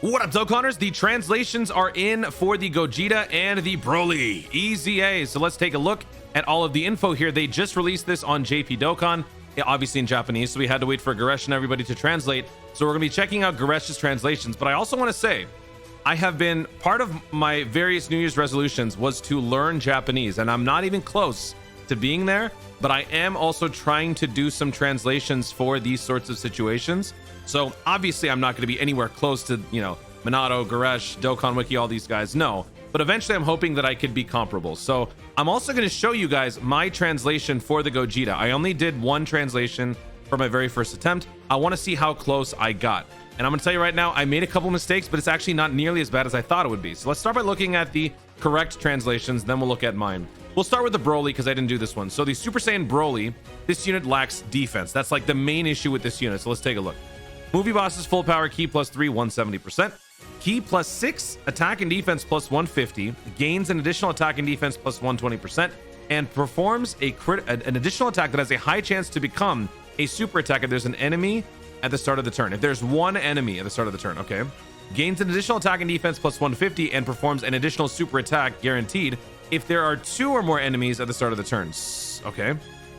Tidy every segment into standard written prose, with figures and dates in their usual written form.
What up, Dokkaners? The translations are in for the Gogeta and the BROLY EZAs. So let's take a look at all of the info here. They just released this on JP Dokkan, obviously in Japanese, so we had to wait for Goresh and everybody to translate. So we're going to be checking out Goresh's translations. But I also want to say, I have been, part of my various New Year's resolutions was to learn Japanese, and I'm not even close to being there, but I am also trying to do some translations for these sorts of situations. So obviously I'm not going to be anywhere close to, you know, Minato, Goresh, Dokkan Wiki, all these guys. No, but eventually I'm hoping that I could be comparable. So I'm also going to show you guys my translation for the Gogeta. I only did one translation for my very first attempt. I want to see how close I got. And I'm going to tell you right now, I made a couple mistakes, but it's actually not nearly as bad as I thought it would be. So let's start by looking at the correct translations, then we'll look at mine. We'll start with the BROLY because I didn't do this one. So the Super Saiyan BROLY, this unit lacks defense. That's like the main issue with this unit. So let's take a look. Movie bosses full power, ki +3, 170%. Ki +6, attack and defense +150. Gains an additional attack and defense +120%. And performs an additional attack that has a high chance to become a super attack if there's an enemy at the start of the turn. If there's one enemy at the start of the turn, okay. Gains an additional attack and defense +150 and performs an additional super attack guaranteed if there are 2 or more enemies at the start of the turns. Okay.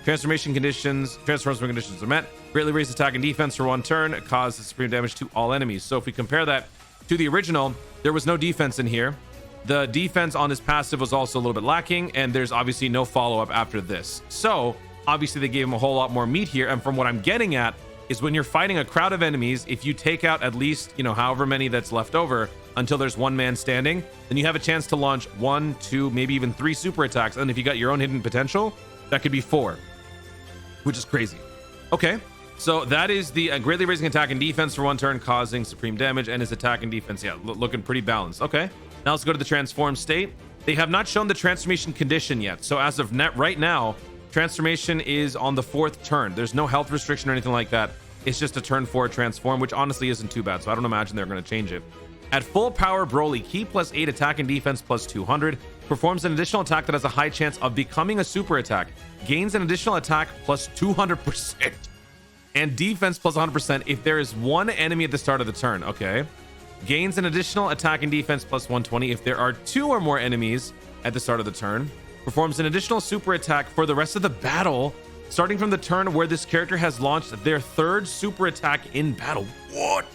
Transformation conditions are met. Greatly raise attack and defense for 1 turn. Causes supreme damage to all enemies. So if we compare that to the original, there was no defense in here. The defense on his passive was also a little bit lacking, and there's obviously no follow-up after this. So obviously they gave him a whole lot more meat here. And from what I'm getting at is when you're fighting a crowd of enemies, if you take out at least, you know, however many that's left over until there's one man standing, then you have a chance to launch 1, 2, maybe even 3 super attacks. And if you got your own hidden potential, that could be 4, which is crazy. Okay, so that is the greatly raising attack and defense for 1 turn, causing supreme damage, and his attack and defense, yeah, looking pretty balanced. Okay, now let's go to the transform state. They have not shown the transformation condition yet. So as of right now, transformation is on the 4th turn. There's no health restriction or anything like that. It's just a turn 4 transform, which honestly isn't too bad. So I don't imagine they're going to change it. At full power, BROLY, ki +8, attack and defense +200, performs an additional attack that has a high chance of becoming a super attack, gains an additional attack +200%, and defense +100% if there is 1 enemy at the start of the turn. Okay. Gains an additional attack and defense +120 if there are 2 or more enemies at the start of the turn. Performs an additional super attack for the rest of the battle, starting from the turn where this character has launched their 3rd super attack in battle. What?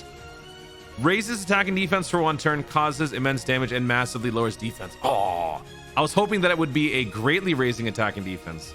Raises attack and defense for 1 turn, causes immense damage, and massively lowers defense. Oh, I was hoping that it would be a greatly raising attack and defense.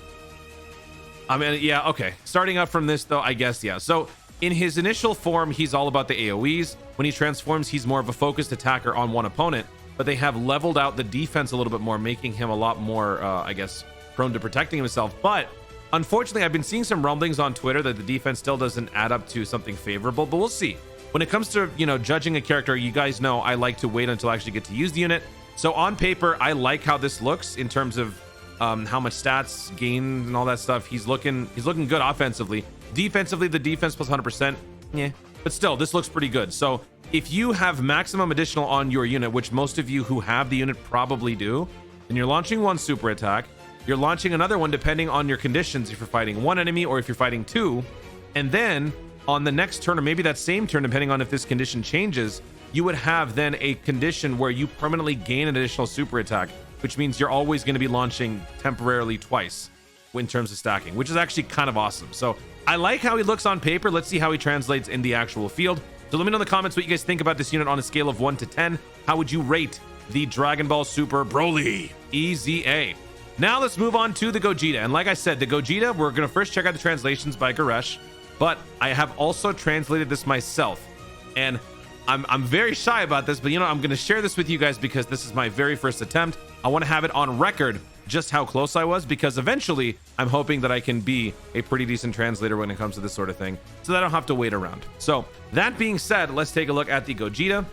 I mean, yeah, okay. Starting up from this, though, I guess, yeah. So in his initial form, he's all about the AoEs. When he transforms, he's more of a focused attacker on one opponent, but they have leveled out the defense a little bit more, making him a lot more, I guess, prone to protecting himself. But unfortunately, I've been seeing some rumblings on Twitter that the defense still doesn't add up to something favorable, but we'll see. When it comes to, you know, judging a character, you guys know I like to wait until I actually get to use the unit. So on paper, I like how this looks in terms of how much stats gained and all that stuff. He's looking good offensively. Defensively, the defense +100%, yeah, but still, this looks pretty good. So if you have maximum additional on your unit, which most of you who have the unit probably do, then you're launching 1 super attack. You're launching another one depending on your conditions, if you're fighting 1 enemy or if you're fighting 2, and then on the next turn, or maybe that same turn, depending on if this condition changes, you would have then a condition where you permanently gain an additional super attack, which means you're always going to be launching temporarily twice in terms of stacking, which is actually kind of awesome. So I like how he looks on paper. Let's see how he translates in the actual field. So let me know in the comments what you guys think about this unit on a scale of 1 to 10. How would you rate the Dragon Ball Super BROLY EZA? Now let's move on to the Gogeta. And like I said, the Gogeta, we're going to first check out the translations by Goresh, but I have also translated this myself. And I'm very shy about this, but you know, I'm going to share this with you guys because this is my very first attempt. I want to have it on record just how close I was, because eventually I'm hoping that I can be a pretty decent translator when it comes to this sort of thing, so that I don't have to wait around. So that being said, let's take a look at the Gogeta.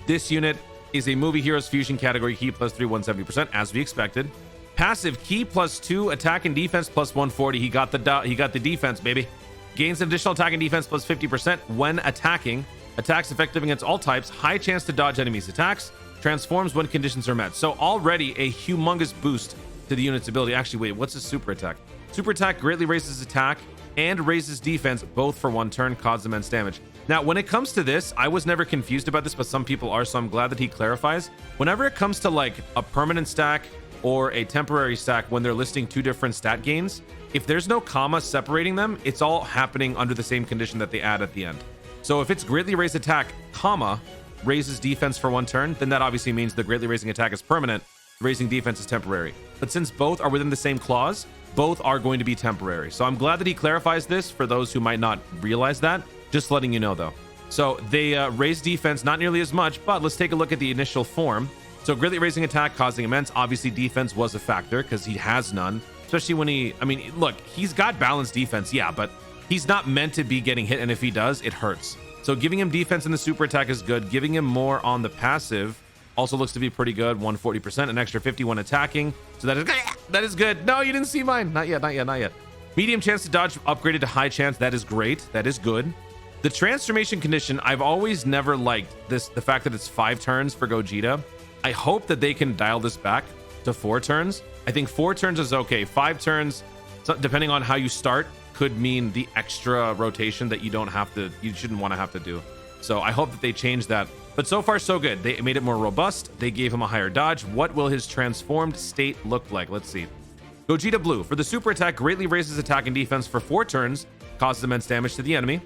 This unit is a Movie Heroes Fusion category, ki +3, 170%, as we expected. Passive, ki +2, attack and defense +140. He got the defense, baby. Gains an additional attack and defense +50% when attacking. Attacks effective against all types. High chance to dodge enemies' attacks. Transforms when conditions are met. So already a humongous boost to the unit's ability. Actually, wait, what's his super attack? Super attack greatly raises attack and raises defense, both for 1 turn, cause immense damage. Now, when it comes to this, I was never confused about this, but some people are, so I'm glad that he clarifies. Whenever it comes to like a permanent stack or a temporary stack, when they're listing two different stat gains, if there's no comma separating them, it's all happening under the same condition that they add at the end. So if it's greatly raised attack, comma, raises defense for 1 turn, then that obviously means the greatly raising attack is permanent, raising defense is temporary. But since both are within the same clause, both are going to be temporary. So I'm glad that he clarifies this for those who might not realize that. Just letting you know though. So they raise defense not nearly as much, but let's take a look at the initial form. So greatly raising attack, causing immense. Obviously defense was a factor because he has none, especially when look, he's got balanced defense, yeah, but he's not meant to be getting hit, and if he does, it hurts. So giving him defense in the super attack is good. Giving him more on the passive also looks to be pretty good. 140%, an extra 51 attacking. So that is good. No, you didn't see mine. Not yet, not yet, not yet. Medium chance to dodge upgraded to high chance. That is great. That is good. The transformation condition, I've always never liked this, the fact that it's 5 turns for Gogeta. I hope that they can dial this back to 4 turns. I think 4 turns is okay. 5 turns, depending on how you start, could mean the extra rotation that you shouldn't want to have to do. So I hope that they change that. But so far, so good. They made it more robust. They gave him a higher dodge. What will his transformed state look like? Let's see. Gogeta Blue. For the super attack, greatly raises attack and defense for 4 turns, causes immense damage to the enemy.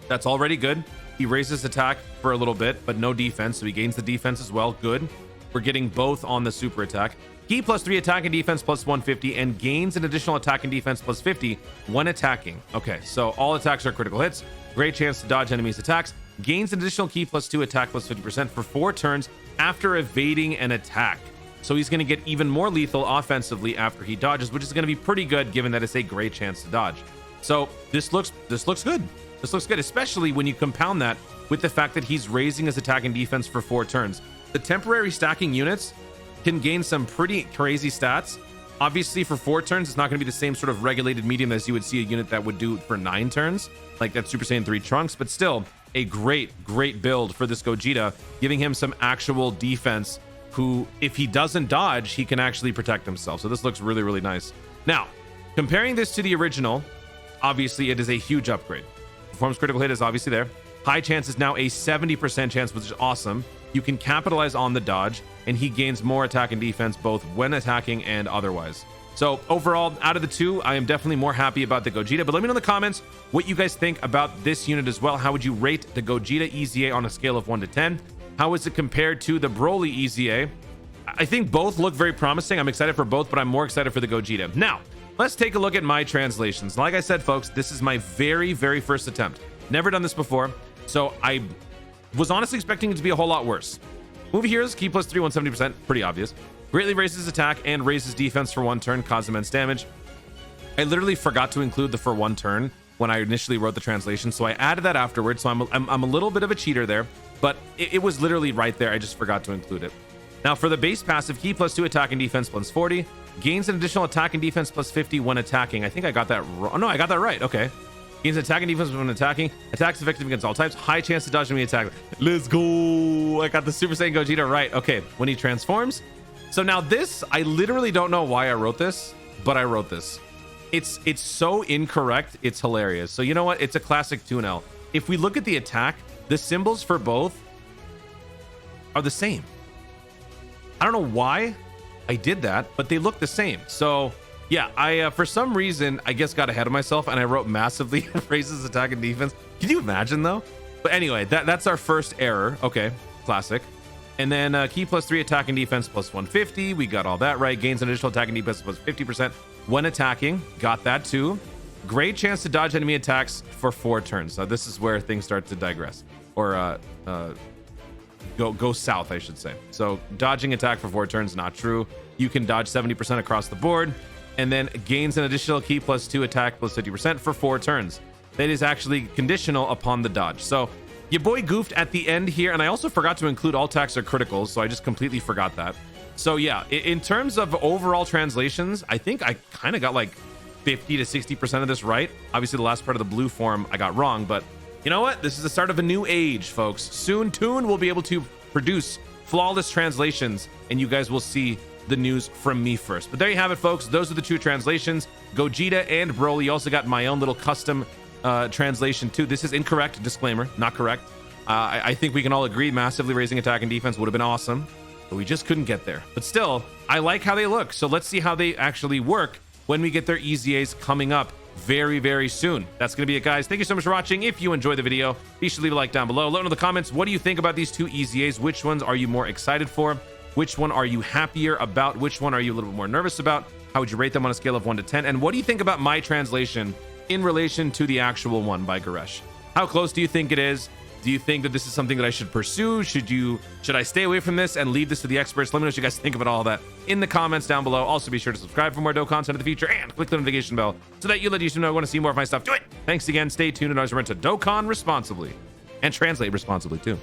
That's already good. He raises attack for a little bit, but no defense, so he gains the defense as well. Good. We're getting both on the super attack. He +3 attack and defense plus 150, and gains an additional attack and defense plus 50 when attacking. Okay, so all attacks are critical hits. Great chance to dodge enemies' attacks. Gains an additional key +2 attack plus 50% for 4 turns after evading an attack. So he's going to get even more lethal offensively after he dodges, which is going to be pretty good given that it's a great chance to dodge. So this looks good. This looks good, especially when you compound that with the fact that he's raising his attack and defense for 4 turns. The temporary stacking units can gain some pretty crazy stats. Obviously, for 4 turns, it's not going to be the same sort of regulated medium as you would see a unit that would do for 9 turns, like that Super Saiyan 3 Trunks, but still a great build for this Gogeta, giving him some actual defense who, if he doesn't dodge, he can actually protect himself. So this looks really nice. Now, comparing this to the original, obviously it is a huge upgrade. Performs critical hit is obviously there. High chance is now a 70% chance, which is awesome. You can capitalize on the dodge, and he gains more attack and defense both when attacking and otherwise. So overall, out of the two, I am definitely more happy about the Gogeta. But let me know in the comments what you guys think about this unit as well. How would you rate the Gogeta EZA on a scale of 1 to 10? How is it compared to the BROLY EZA? I think both look very promising. I'm excited for both, but I'm more excited for the Gogeta. Now, let's take a look at my translations. Like I said, folks, this is my very first attempt. Never done this before, so I was honestly expecting it to be a whole lot worse. Movie heroes, key +3, 170%, pretty obvious. Greatly raises attack and raises defense for 1 turn, cause immense damage. I literally forgot to include the for 1 turn when I initially wrote the translation, so I added that afterwards. So I'm a little bit of a cheater there, but it was literally right there. I just forgot to include it. Now for the base passive, key +2 attack and defense plus 40, gains an additional attack and defense plus 50 when attacking. I think I got that wrong. No, I got that right. Okay. Gains attack and defense when attacking. Attacks effective against all types. High chance to dodge when we attack. Let's go. I got the Super Saiyan Gogeta right. Okay. When he transforms. So now this, I literally don't know why I wrote this, but I wrote this. It's so incorrect. It's hilarious. So you know what? It's a classic Toon-L. If we look at the attack, the symbols for both are the same. I don't know why I did that, but they look the same. So yeah, I for some reason I guess got ahead of myself and I wrote massively raises attack and defense. Can you imagine though? But anyway, that's our first error. Okay, classic. And then key +3 attack and defense plus 150. We got all that right. Gains an additional attack and defense plus 50% when attacking. Got that too. Great chance to dodge enemy attacks for 4 turns. So this is where things start to digress, or go south, I should say. So dodging attack for 4 turns, not true. You can dodge 70% across the board, and then gains an additional key +2 attack plus 50% for 4 turns. That is actually conditional upon the dodge. So your boy goofed at the end here, and I also forgot to include all attacks are criticals, so I just completely forgot that. So yeah, in terms of overall translations, I think I kind of got like 50 to 60% of this right. Obviously the last part of the blue form I got wrong, but you know what? This is the start of a new age, folks. Soon Toon will be able to produce flawless translations, and you guys will see the news from me first. But there you have it, folks. Those are the 2 translations, Gogeta and BROLY. You also got my own little custom translation 2. This is incorrect. Disclaimer, not correct. I think we can all agree massively raising attack and defense would have been awesome, but we just couldn't get there. But still, I like how they look. So let's see how they actually work when we get their EZAs coming up very, very soon. That's going to be it, guys. Thank you so much for watching. If you enjoyed the video, be sure to leave a like down below. Let me know in the comments, what do you think about these two EZAs? Which ones are you more excited for? Which one are you happier about? Which one are you a little bit more nervous about? How would you rate them on a scale of 1 to 10? And what do you think about my translation in relation to the actual one by Goresh? How close do you think it is? Do you think that this is something that I should pursue? Should I stay away from this and leave this to the experts? Let me know what you guys think about all that in the comments down below. Also, be sure to subscribe for more dope content in the future and click the notification bell so that you let YouTube know I want to see more of my stuff. Do it. Thanks again. Stay tuned and always remember to Dokkan responsibly and translate responsibly too.